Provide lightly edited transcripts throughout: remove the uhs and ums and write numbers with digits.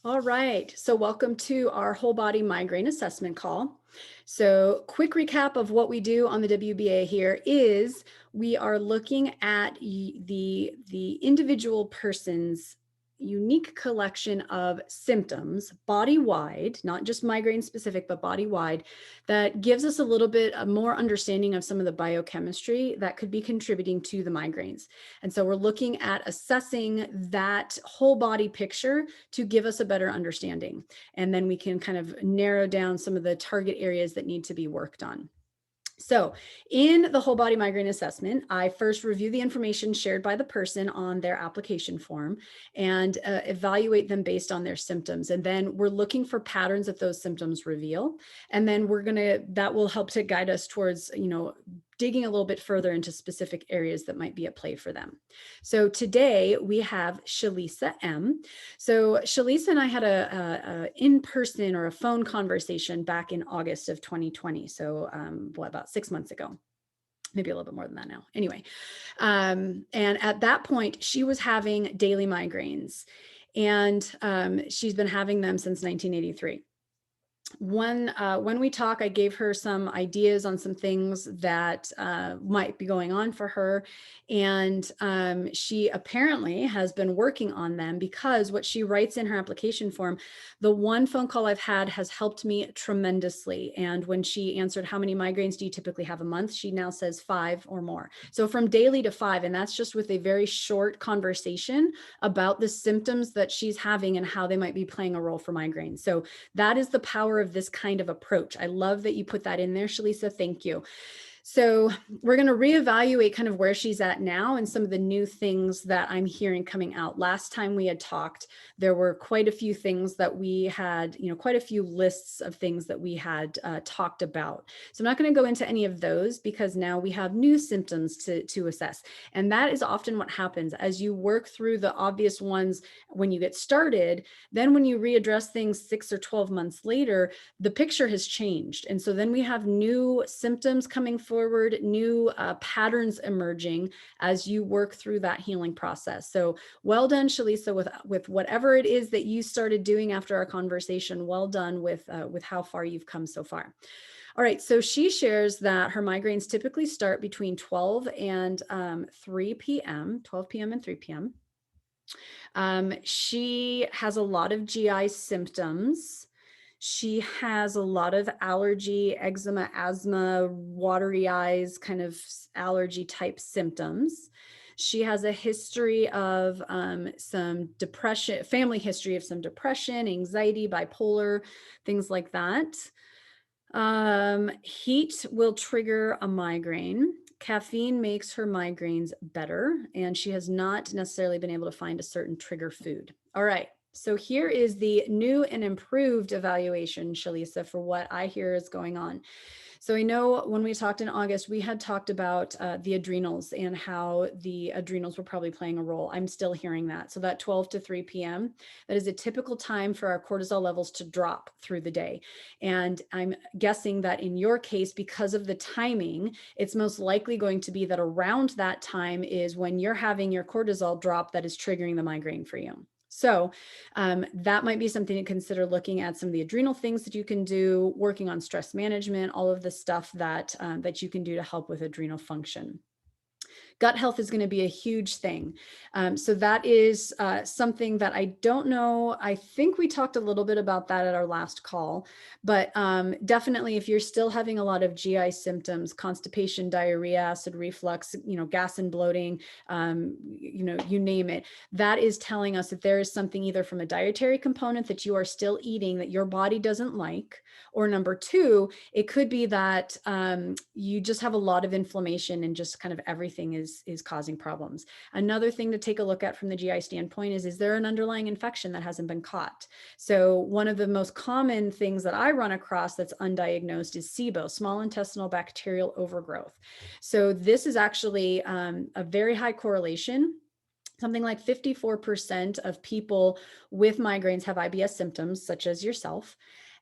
All right, so welcome to our whole body migraine assessment call. So quick recap of what we do on the WBA here is we are looking at the individual person's unique collection of symptoms body-wide, not just migraine specific, but body-wide, that gives us a little bit more understanding of some of the biochemistry that could be contributing to the migraines. And so we're looking at assessing that whole body picture to give us a better understanding. And then we can kind of narrow down some of the target areas that need to be worked on. So in the whole body migraine assessment, I first review the information shared by the person on their application form and evaluate them based on their symptoms. And then we're looking for patterns that those symptoms reveal. And then that will help to guide us towards, digging a little bit further into specific areas that might be at play for them. So today we have Shalisa M. So Shalisa and I had a in-person or a phone conversation back in August of 2020. So about 6 months ago, maybe a little bit more than that now. Anyway, and at that point, she was having daily migraines, and she's been having them since 1983. When we talk, I gave her some ideas on some things that might be going on for her. And she apparently has been working on them because what she writes in her application form, the one phone call I've had has helped me tremendously. And when she answered, how many migraines do you typically have a month? She now says 5 or more. So from daily to 5, and that's just with a very short conversation about the symptoms that she's having and how they might be playing a role for migraines. So that is the power of this kind of approach. I love that you put that in there, Shalisa. Thank you. So we're going to reevaluate kind of where she's at now and some of the new things that I'm hearing coming out. Last time we had talked, there were quite a few things that we had, quite a few lists of things that we had talked about. So I'm not going to go into any of those because now we have new symptoms to assess. And that is often what happens as you work through the obvious ones when you get started. Then when you readdress things 6 or 12 months later, the picture has changed. And so then we have new symptoms coming forward, new patterns emerging as you work through that healing process. So well done, Shalisa, with whatever it is that you started doing after our conversation. Well done with how far you've come so far. All right, so she shares that her migraines typically start between 12 and 3 p.m., 12 p.m. and 3 p.m. She has a lot of GI symptoms. She has a lot of allergy, eczema, asthma, watery eyes, kind of allergy type symptoms. She has a history of some depression, family history of some depression, anxiety, bipolar, things like that. Heat will trigger a migraine. Caffeine makes her migraines better, and she has not necessarily been able to find a certain trigger food. All right. So here is the new and improved evaluation, Shalisa, for what I hear is going on. So I know when we talked in August, we had talked about the adrenals and how the adrenals were probably playing a role. I'm still hearing that. So that 12 to 3 p.m., that is a typical time for our cortisol levels to drop through the day. And I'm guessing that in your case, because of the timing, it's most likely going to be that around that time is when you're having your cortisol drop that is triggering the migraine for you. So that might be something to consider, looking at some of the adrenal things that you can do, working on stress management, all of the stuff that you can do to help with adrenal function. Gut health is going to be a huge thing. So that is something that I don't know. I think we talked a little bit about that at our last call, but definitely if you're still having a lot of GI symptoms, constipation, diarrhea, acid reflux, gas and bloating, you name it, that is telling us that there is something either from a dietary component that you are still eating that your body doesn't like, or number two, it could be that you just have a lot of inflammation and just kind of everything is causing problems. Another thing to take a look at from the GI standpoint is there an underlying infection that hasn't been caught? So one of the most common things that I run across that's undiagnosed is SIBO, small intestinal bacterial overgrowth. So this is actually a very high correlation. Something like 54% of people with migraines have IBS symptoms, such as yourself.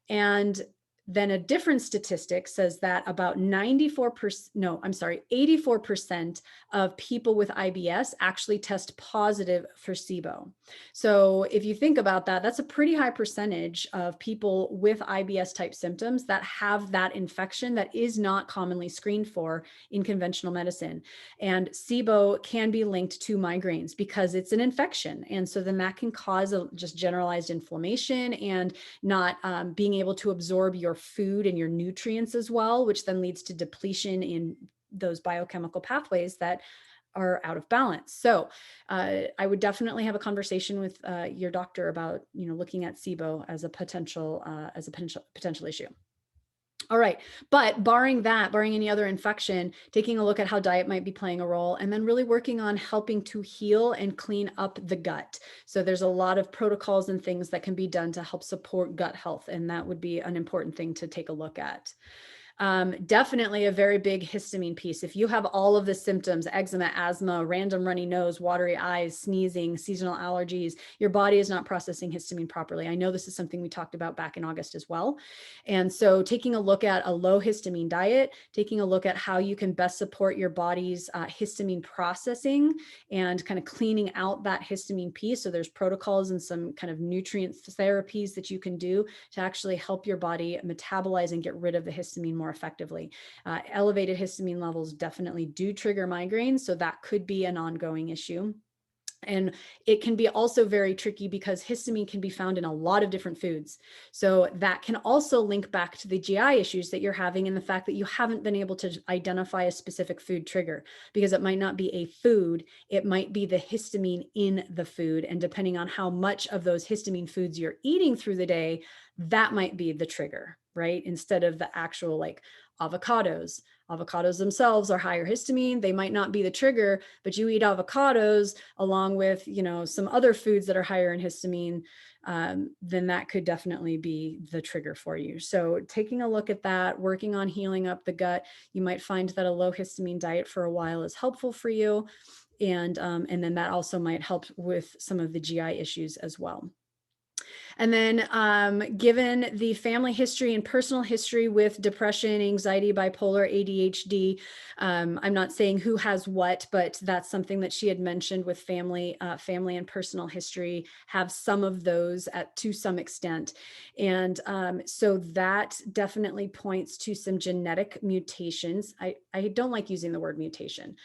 And Then a different statistic says that about 84% of people with IBS actually test positive for SIBO. So if you think about that, that's a pretty high percentage of people with IBS type symptoms that have that infection that is not commonly screened for in conventional medicine. And SIBO can be linked to migraines because it's an infection. And so then that can cause a just generalized inflammation and not being able to absorb your food and your nutrients as well, which then leads to depletion in those biochemical pathways that are out of balance. So I would definitely have a conversation with your doctor about, looking at SIBO as a potential issue. All right. But barring any other infection, taking a look at how diet might be playing a role, and then really working on helping to heal and clean up the gut. So there's a lot of protocols and things that can be done to help support gut health. And that would be an important thing to take a look at. Definitely a very big histamine piece. If you have all of the symptoms, eczema, asthma, random runny nose, watery eyes, sneezing, seasonal allergies, your body is not processing histamine properly. I know this is something we talked about back in August as well. And so taking a look at a low histamine diet, taking a look at how you can best support your body's histamine processing and kind of cleaning out that histamine piece. So there's protocols and some kind of nutrient therapies that you can do to actually help your body metabolize and get rid of the histamine more effectively. Elevated histamine levels definitely do trigger migraines, so that could be an ongoing issue. And it can be also very tricky because histamine can be found in a lot of different foods. So that can also link back to the GI issues that you're having and the fact that you haven't been able to identify a specific food trigger, because it might not be a food, it might be the histamine in the food. And depending on how much of those histamine foods you're eating through the day, that might be the trigger, right? Instead of the actual like avocados. Avocados themselves are higher histamine. They might not be the trigger, but you eat avocados along with, some other foods that are higher in histamine, then that could definitely be the trigger for you. So taking a look at that, working on healing up the gut, you might find that a low histamine diet for a while is helpful for you. And then that also might help with some of the GI issues as well. And then given the family history and personal history with depression, anxiety, bipolar, ADHD, I'm not saying who has what, but that's something that she had mentioned with family and personal history, have some of those to some extent. And so that definitely points to some genetic mutations. I don't like using the word mutation.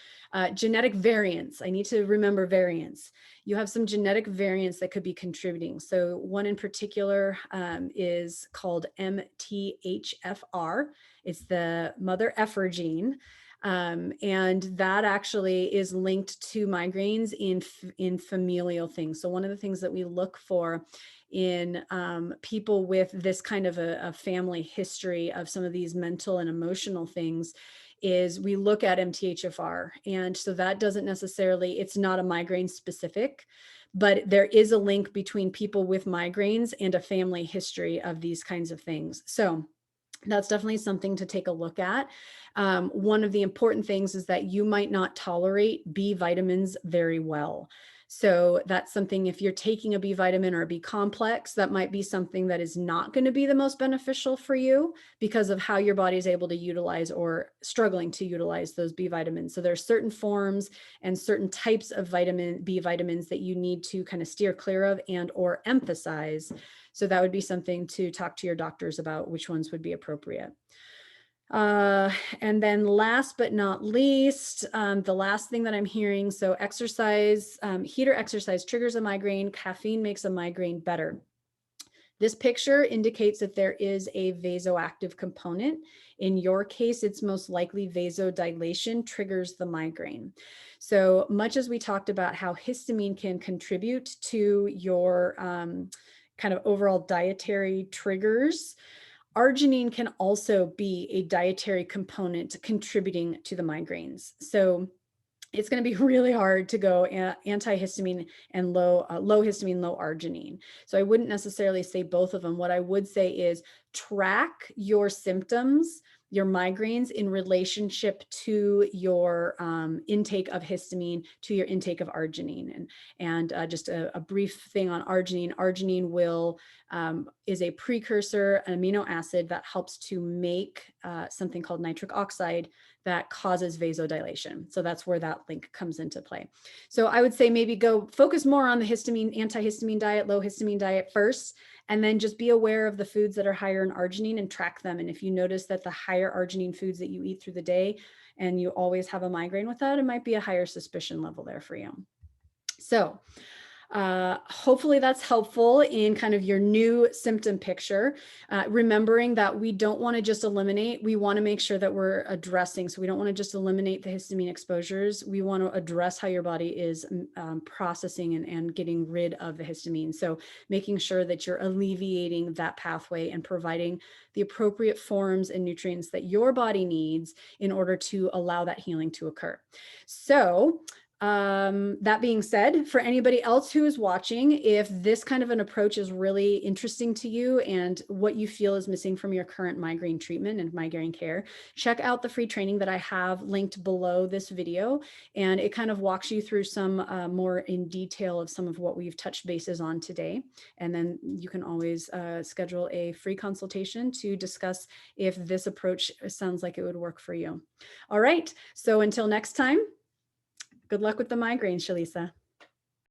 Genetic variants. I need to remember variants. You have some genetic variants that could be contributing. So one in particular is called MTHFR. It's the mother effer gene. And that actually is linked to migraines in familial things. So one of the things that we look for in people with this kind of a family history of some of these mental and emotional things is we look at MTHFR. And so that doesn't necessarily, it's not a migraine specific, but there is a link between people with migraines and a family history of these kinds of things. So that's definitely something to take a look at. One of the important things is that you might not tolerate B vitamins very well. So that's something, if you're taking a B vitamin or a B complex, that might be something that is not going to be the most beneficial for you because of how your body is able to utilize or struggling to utilize those B vitamins. So there are certain forms and certain types of B vitamins that you need to kind of steer clear of and or emphasize. So that would be something to talk to your doctors about which ones would be appropriate. And then last but not least, the last thing that I'm hearing, so exercise, heat or exercise triggers a migraine, caffeine makes a migraine better. This picture indicates that there is a vasoactive component. In your case, it's most likely vasodilation triggers the migraine. So much as we talked about how histamine can contribute to your kind of overall dietary triggers, arginine can also be a dietary component contributing to the migraines. So it's going to be really hard to go antihistamine and low histamine, low arginine. So I wouldn't necessarily say both of them. What I would say is track your symptoms your migraines in relationship to your intake of histamine, to your intake of arginine. And just a brief thing on arginine. Arginine is a precursor, an amino acid that helps to make something called nitric oxide that causes vasodilation. So that's where that link comes into play. So I would say maybe go focus more on the histamine, antihistamine diet, low histamine diet first, and then just be aware of the foods that are higher in arginine and track them. And if you notice that the higher arginine foods that you eat through the day and you always have a migraine with that, it might be a higher suspicion level there for you. So hopefully that's helpful in kind of your new symptom picture, remembering that we don't want to just eliminate, we want to make sure that we're addressing. So we don't want to just eliminate the histamine exposures. We want to address how your body is processing and getting rid of the histamine. So making sure that you're alleviating that pathway and providing the appropriate forms and nutrients that your body needs in order to allow that healing to occur. So that being said, for anybody else who is watching, if this kind of an approach is really interesting to you and what you feel is missing from your current migraine treatment and migraine care, check out the free training that I have linked below this video. And it kind of walks you through some more in detail of some of what we've touched bases on today. And then you can always schedule a free consultation to discuss if this approach sounds like it would work for you. All right, so until next time, good luck with the migraines, Shalisa.